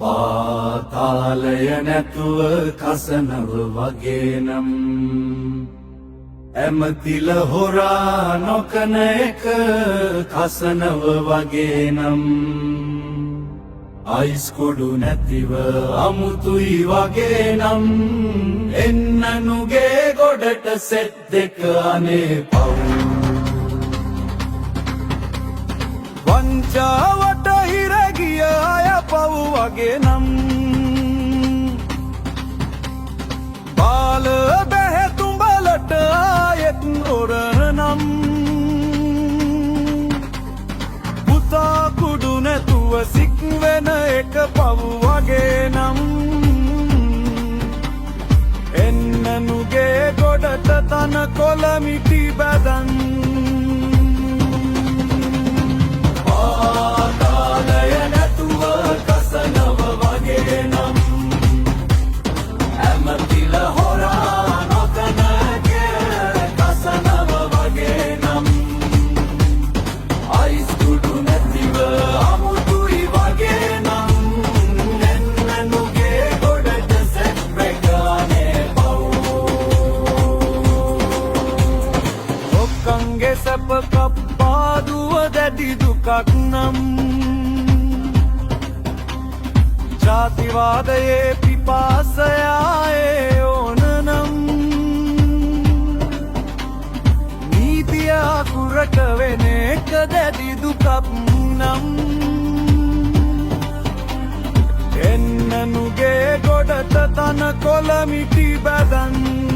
පාතාලය නැතුව කසනව වගේනම් ඇමතිල හොරා නොකන එක කසනව වගේනම් අයිස්කොඩු නැතිව අමුතුයි වගේනම් එන්න නුගේ ගොඩට සෙට් දෙක අනේ පව් වංචාවට හිරගිය අය පව් වගේනම් බාල බැහැතුඹලට ආයෙත් ඔරනම් පුතා කුඩු නැතුව සික් වෙන එක පව් වගේනම් එන්න නුගේ ගොඩට තන කොළ මිටි බැදන් පාතාලය නැතුව කසනව වගේනම් ඇමතිල හොරා නොකන කසනව වගේනම් අයිස් කුඩු නැතිව අමුතුයි වගේනම් එන්න නුගේ ගොඩට සෙට් එක අනේ පව් ඔක්කන්ගේ සැප කප්පාදුව දැඩි දුකක් නම් ජාතිවාදයේ පිපාසයායේ ඕනනම් නීතිය අකුරට වෙන එක දැඩි දුකක් නම් එන්න නුගේ ගොඩට තන කොළ මිටි බැදන්